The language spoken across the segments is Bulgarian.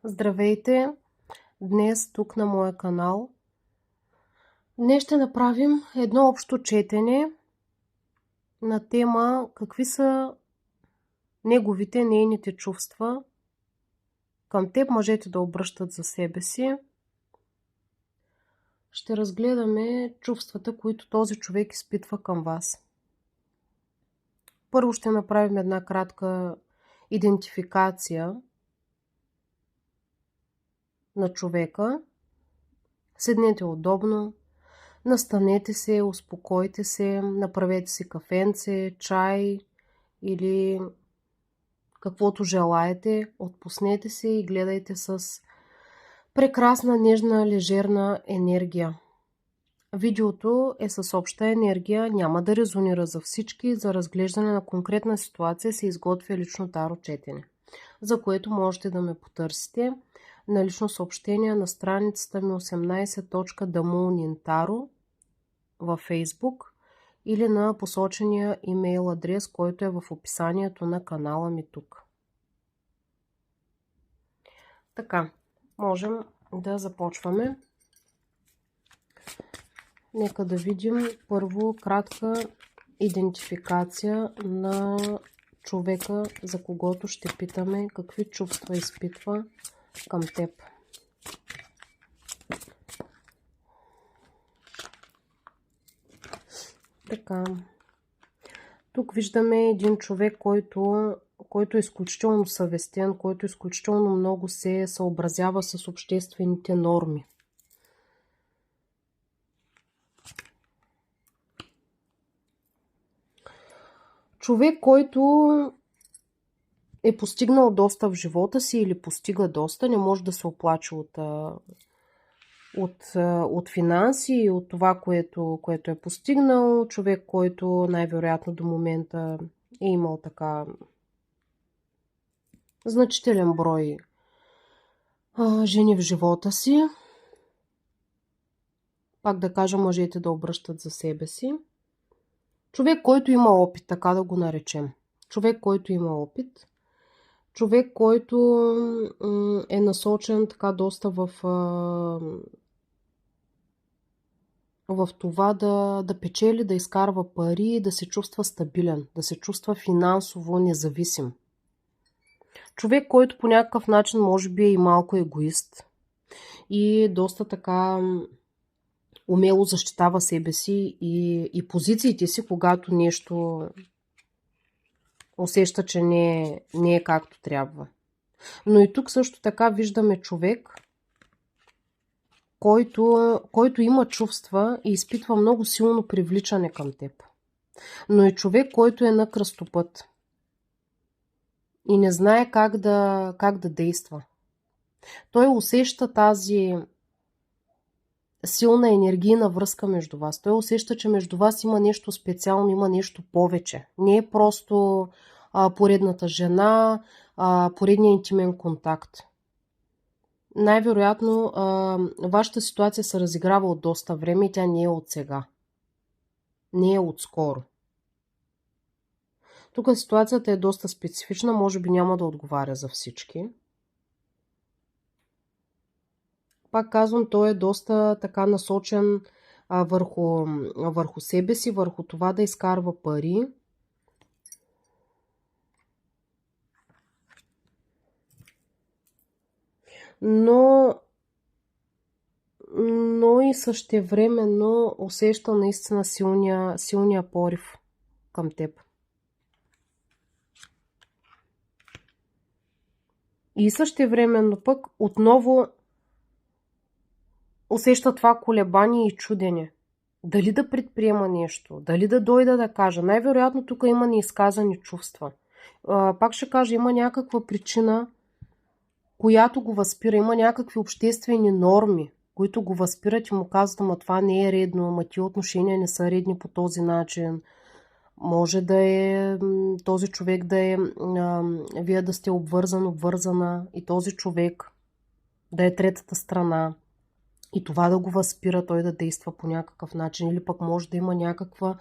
Здравейте! Днес тук на моя канал. Днес ще направим едно общо четене на тема какви са нейните чувства към теб. Мъжете да обръщат за себе си. Ще разгледаме чувствата, които този човек изпитва към вас. Първо ще направим една кратка идентификация на човека. Седнете удобно. Настанете се, успокойте се, направете си кафенце, чай или каквото желаете. Отпуснете се и гледайте с прекрасна, нежна, лежерна енергия. Видеото е с обща енергия, няма да резонира за всички. За разглеждане на конкретна ситуация се изготвя лично таро четене, за което можете да ме потърсите на лично съобщение на страницата ми 18.damoonintaro във Facebook или на посочения имейл адрес, който е в описанието на канала ми тук. Така, можем да започваме. Нека да видим първо кратка идентификация на човека, за когото ще питаме какви чувства изпитва към теб. Така. Тук виждаме един човек, който е изключително съвестен, който изключително много се съобразява с обществените норми. Човек, който е постигнал доста в живота си или постига доста, не може да се оплаче от финанси и от това, което е постигнал. Човек, който най-вероятно до момента е имал така значителен брой жени в живота си. Пак да кажа, мъжете да обръщат за себе си. Човек, който има опит, така да го наречем. Човек, който има опит. Човек, който е насочен така доста в това да печели, да изкарва пари, да се чувства стабилен, да се чувства финансово независим. Човек, който по някакъв начин може би е и малко егоист и доста така умело защитава себе си и позициите си, когато нещо усеща, че не е както трябва. Но и тук също така виждаме човек, който има чувства и изпитва много силно привличане към теб. Но и човек, който е на кръстопът и не знае как да действа. Той усеща тази силна енергийна връзка между вас. Той усеща, че между вас има нещо специално, има нещо повече. Не е просто поредната жена, поредния интимен контакт. Най-вероятно вашата ситуация се разиграва от доста време и тя не е от сега. Не е отскоро. Тук ситуацията е доста специфична, може би няма да отговаря за всички. Пак казвам, той е доста така насочен върху себе си, върху това да изкарва пари. Но и същевременно усеща наистина силния порив към теб. И същевременно пък отново усеща това колебание и чудене. Дали да предприема нещо, дали да дойда да кажа. Най-вероятно тук има неизказани чувства. Пак ще кажа, има някаква причина, която го възпира. Има някакви обществени норми, които го възпират и му казват, ама това не е редно, ама тия отношения не са редни по този начин. Може да е този човек вие да сте обвързана и този човек да е третата страна. и това да го възпира той да действа по някакъв начин, или пък може да има някаква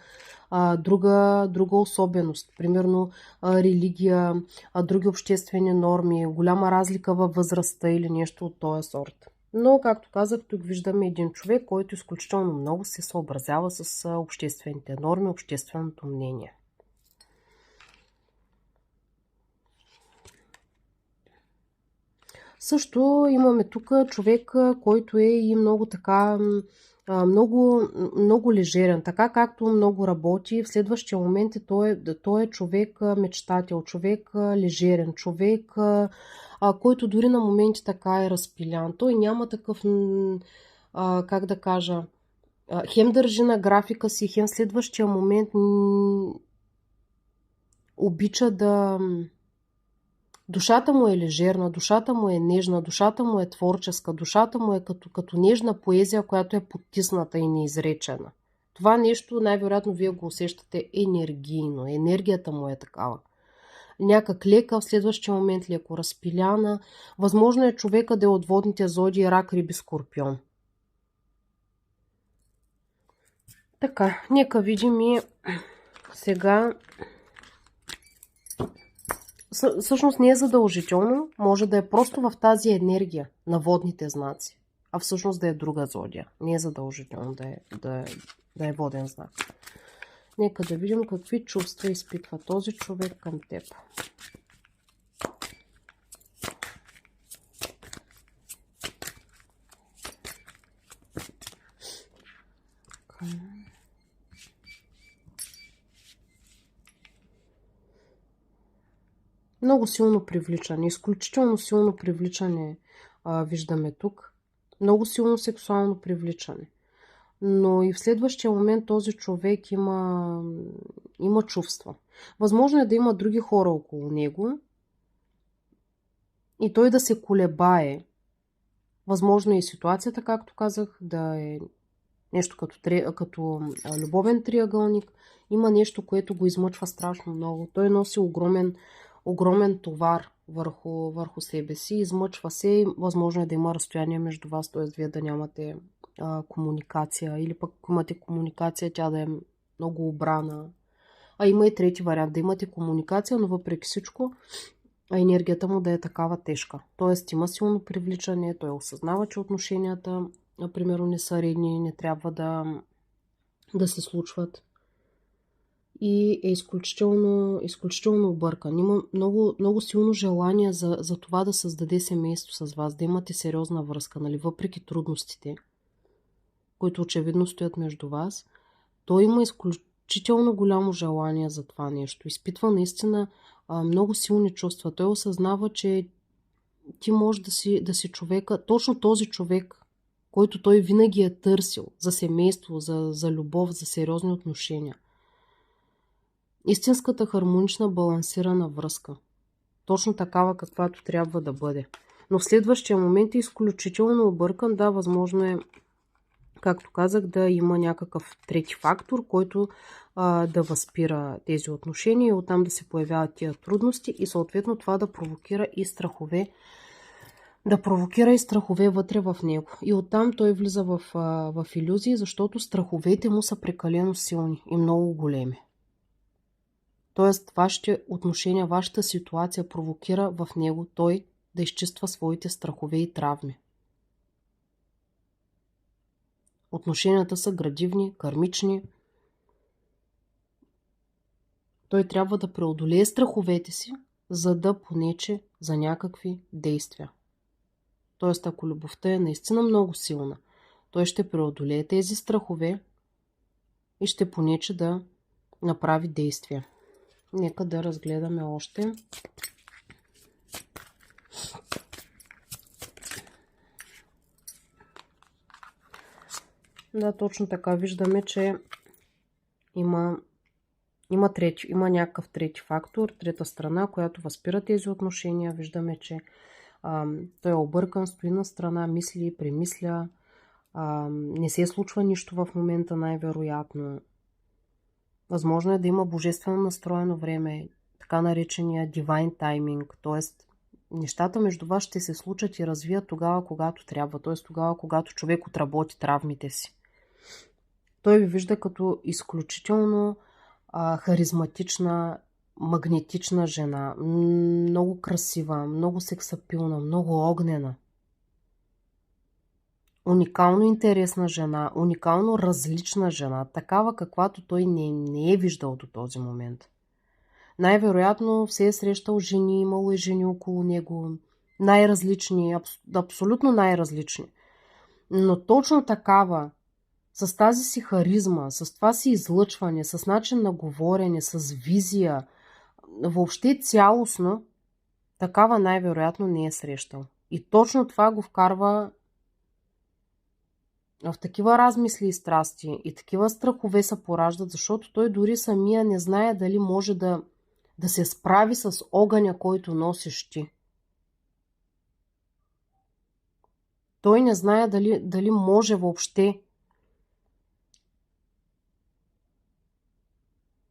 друга особеност, примерно религия, други обществени норми, голяма разлика във възрастта или нещо от този сорт. Но, както казах, тук виждаме един човек, който изключително много се съобразява с обществените норми, общественото мнение. Също имаме тук човек, който е и много така, много лежерен. Така както много работи, в следващия момент той е човек мечтател, човек лежерен, човек, който дори на моменти така е разпилян. Той няма такъв, как да кажа, хем държи на графика си, хем следващия момент обича да... Душата му е лежерна, душата му е нежна, душата му е творческа, душата му е като нежна поезия, която е потисната и неизречена. Това нещо най-вероятно вие го усещате енергийно. Енергията му е такава. Някак лека, в следващия момент леко разпиляна. Възможно е човека да е от водните зодии Рак, Риби, Скорпион. Така, нека видим и сега... Всъщност не е задължително, може да е просто в тази енергия на водните знаци, а всъщност да е друга зодия. Не е задължително да е воден знак. Нека да видим какви чувства изпитва този човек към теб. Много силно привличане, изключително силно привличане виждаме тук. Много силно сексуално привличане. Но и в следващия момент този човек има чувства. Възможно е да има други хора около него и той да се колебае. Възможно е и ситуацията, както казах, да е нещо като любовен триъгълник. Има нещо, което го измъчва страшно много. Той носи огромен товар върху себе си, измъчва се и възможно е да има разстояние между вас, т.е. вие да нямате комуникация, или пък ако имате комуникация, тя да е много обрана. Има и трети вариант, да имате комуникация, но въпреки всичко енергията му да е такава тежка. Т.е. има силно привличане, той осъзнава, че отношенията, например, не са редни, не трябва да се случват. И е изключително объркан. Има много силно желание за това да създаде семейство с вас, да имате сериозна връзка, нали? Въпреки трудностите, които очевидно стоят между вас. Той има изключително голямо желание за това нещо. Изпитва наистина много силни чувства. Той осъзнава, че ти можеш да си човека, точно този човек, който той винаги е търсил за семейство, за любов, за сериозни отношения. Истинската хармонична, балансирана връзка. Точно такава, каквато трябва да бъде. Но в следващия момент е изключително объркан. Да, възможно е, както казах, да има някакъв трети фактор, който да възпира тези отношения и оттам да се появяват тия трудности и съответно това да провокира и страхове. Да провокира и страхове вътре в него. И оттам той влиза в илюзии, защото страховете му са прекалено силни и много големи. Тоест, вашите отношения, вашата ситуация провокира в него той да изчиства своите страхове и травми. Отношенията са градивни, кармични. Той трябва да преодолее страховете си, за да понече за някакви действия. Тоест, ако любовта е наистина много силна, той ще преодолее тези страхове и ще понече да направи действия. Нека да разгледаме още. Да, точно така. Виждаме, че има някакъв трети фактор, трета страна, която възпира тези отношения. Виждаме, че той е объркан, стои на страна, мисли, премисля. Не се случва нищо в момента, най-вероятно. Възможно е да има божествено настроено време, така наречения divine timing, т.е. нещата между вас ще се случат и развият тогава, когато трябва. Т.е. тогава, когато човек отработи травмите си. Той ви вижда като изключително харизматична, магнетична жена. Много красива, много сексапилна, много огнена. Уникално интересна жена, уникално различна жена. Такава, каквато той не е виждал до този момент. Най-вероятно все е срещал жени, имало и жени около него. Най-различни, абсолютно най-различни. Но точно такава, с тази си харизма, с това си излъчване, с начин на говорене, с визия, въобще цялостно, такава най-вероятно не е срещал. И точно това го вкарва в такива размисли и страсти, и такива страхове се пораждат, защото той дори самия не знае дали може да се справи с огъня, който носиш ти. Той не знае дали може въобще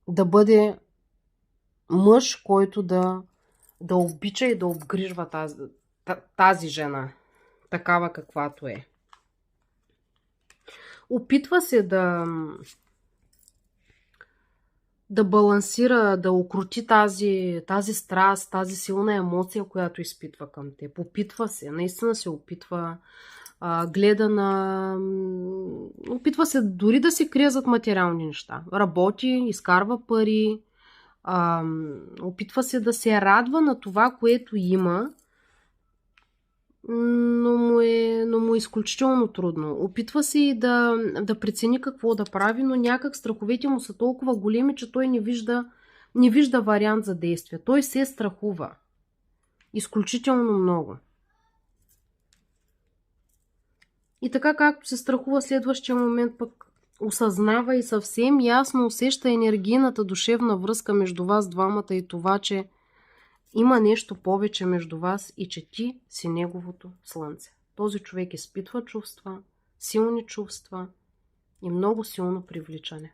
да бъде мъж, който да обича и да обгрижва тази жена, такава каквато е. Опитва се да балансира, да укрути тази страст, тази силна емоция, която изпитва към теб. Опитва се, наистина се опитва, опитва се дори да се крие зад материални неща. Работи, изкарва пари, опитва се да се радва на това, което има, но му е изключително трудно. Опитва се и да прецени какво да прави, но някак страховете му са толкова големи, че той не вижда вариант за действие. Той се страхува. Изключително много. И така както се страхува, следващия момент пък осъзнава и съвсем ясно усеща енергийната душевна връзка между вас двамата и това, че има нещо повече между вас и че ти си неговото слънце. Този човек изпитва чувства, силни чувства и много силно привличане.